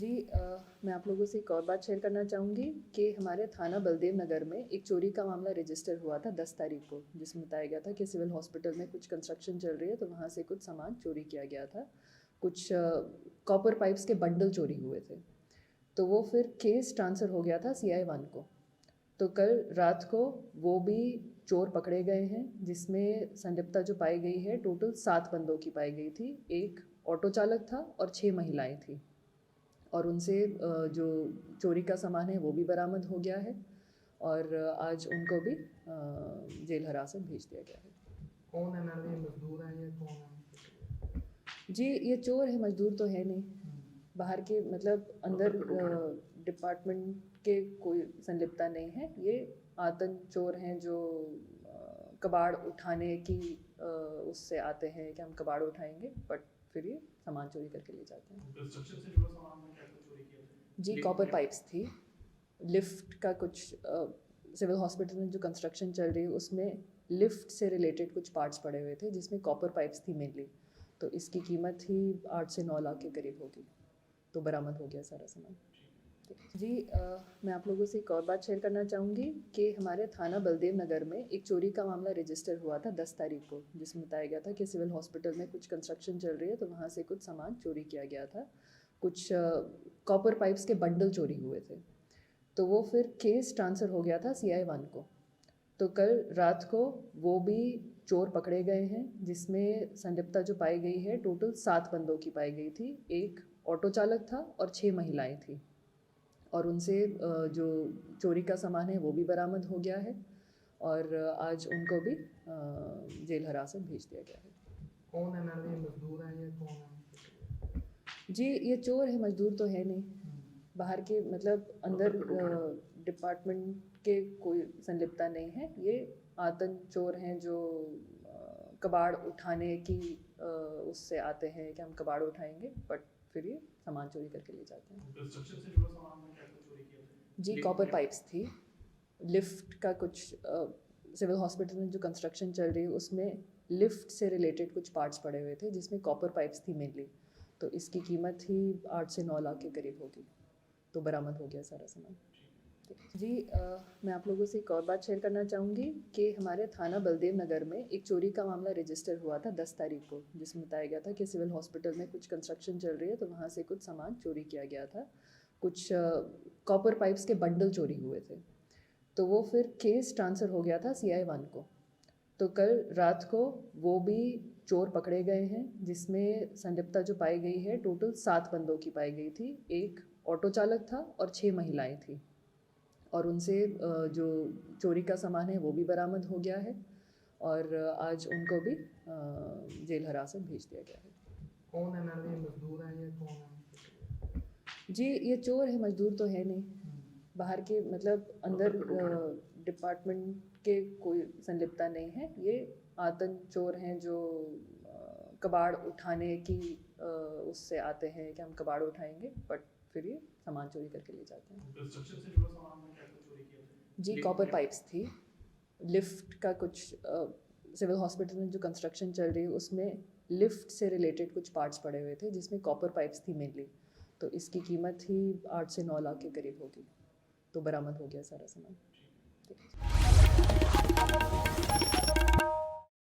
जी मैं आप लोगों से एक और बात शेयर करना चाहूँगी कि हमारे थाना बलदेव नगर में एक चोरी का मामला रजिस्टर हुआ था 10 तारीख को, जिसमें बताया गया था कि सिविल हॉस्पिटल में कुछ कंस्ट्रक्शन चल रही है तो वहाँ से कुछ सामान चोरी किया गया था। कुछ कॉपर पाइप्स के बंडल चोरी हुए थे, तो वो फिर केस ट्रांसफ़र हो गया था CI 1 को। तो कल रात को वो भी चोर पकड़े गए हैं, जिसमें संलिप्तता जो पाई गई है टोटल 7 बंदों की पाई गई थी। एक ऑटो चालक था और 6 महिलाएं थी, और उनसे जो चोरी का सामान है वो भी बरामद हो गया है, और आज उनको भी जेल हिरासत भेज दिया गया है। कौन है मैडम, ये मजदूर है या कौन है? जी ये चोर है, मजदूर तो है नहीं, बाहर के मतलब अंदर डिपार्टमेंट के कोई संलिप्तता नहीं है। ये आतंक चोर हैं जो कबाड़ उठाने की उससे आते हैं कि हम कबाड़ उठाएंगे, बट फिर ये सामान चोरी करके ले जाते हैं। कंस्ट्रक्शन से जुड़ा सामान में क्या कुछ चोरी किया था? जी कॉपर पाइप्स थी, लिफ्ट का कुछ सिविल हॉस्पिटल में जो कंस्ट्रक्शन चल रही है उसमें लिफ्ट से रिलेटेड कुछ पार्ट्स पड़े हुए थे, जिसमें कॉपर पाइप्स थी मेनली। तो इसकी कीमत ही 8 से 9 लाख के करीब होगी, तो बरामद हो गया सारा सामान। जी मैं आप लोगों से एक और बात शेयर करना चाहूँगी कि हमारे थाना बलदेव नगर में एक चोरी का मामला रजिस्टर हुआ था 10 तारीख को, जिसमें बताया गया था कि सिविल हॉस्पिटल में कुछ कंस्ट्रक्शन चल रही है तो वहाँ से कुछ सामान चोरी किया गया था। कुछ कॉपर पाइप्स के बंडल चोरी हुए थे, तो वो फिर केस ट्रांसफ़र हो गया था CI 1 को। तो कल रात को वो भी चोर पकड़े गए हैं, जिसमें संलिप्तता जो पाई गई है टोटल 7 बंदों की पाई गई थी। एक ऑटो चालक था और 6 महिलाएं थी, और उनसे जो चोरी का सामान है वो भी बरामद हो गया है, और आज उनको भी जेल हिरासत भेज दिया गया है। कौन है मैडम, ये मजदूर है या कौन है? जी ये चोर है, मजदूर तो है नहीं, बाहर के मतलब अंदर डिपार्टमेंट के कोई संलिप्तता नहीं है। ये आतंक चोर हैं जो कबाड़ उठाने की उससे आते हैं कि हम कबाड़ उठाएंगे, बट फिर ये सामान चोरी करके ले जाते हैं। कंस्ट्रक्शन से जुड़ा सामान में क्या कुछ चोरी किया था? जी कॉपर पाइप्स थी, लिफ्ट का कुछ सिविल हॉस्पिटल में जो कंस्ट्रक्शन चल रही है उसमें लिफ्ट से रिलेटेड कुछ पार्ट्स पड़े हुए थे, जिसमें कॉपर पाइप्स थी मेनली। तो इसकी कीमत ही 8 से 9 लाख के करीब होगी, तो बरामद हो गया सारा सामान। जी मैं आप लोगों से एक और बात शेयर करना चाहूँगी कि हमारे थाना बलदेव नगर में एक चोरी का मामला रजिस्टर हुआ था 10 तारीख को, जिसमें बताया गया था कि सिविल हॉस्पिटल में कुछ कंस्ट्रक्शन चल रही है तो वहाँ से कुछ सामान चोरी किया गया था। कुछ कॉपर पाइप्स के बंडल चोरी हुए थे, तो वो फिर केस ट्रांसफ़र हो गया था CI 1 को। तो कल रात को वो भी चोर पकड़े गए हैं, जिसमें संलिप्तता जो पाई गई है टोटल 7 बंदों की पाई गई थी। एक ऑटो चालक था और 6 महिलाएं थी, और उनसे जो चोरी का सामान है वो भी बरामद हो गया है, और आज उनको भी जेल हिरासत भेज दिया गया है। कौन है मैडम, ये मजदूर है या कौन है? जी ये चोर है, मजदूर तो है नहीं, बाहर के मतलब अंदर डिपार्टमेंट के कोई संलिप्तता नहीं है। ये आतंक चोर हैं जो कबाड़ उठाने की उससे आते हैं कि हम कबाड़ उठाएंगे, बट फिर ये सामान चोरी करके ले जाते हैं। कंस्ट्रक्शन से जुड़ा सामान में क्या कुछ चोरी किया था? जी कॉपर पाइप्स थी, लिफ्ट का कुछ सिविल हॉस्पिटल में जो कंस्ट्रक्शन चल रही है उसमें लिफ्ट से रिलेटेड कुछ पार्ट्स पड़े हुए थे, जिसमें कॉपर पाइप्स थी मेनली। तो इसकी कीमत ही 8 से 9 लाख के करीब होगी, तो बरामद हो गया सारा सामान।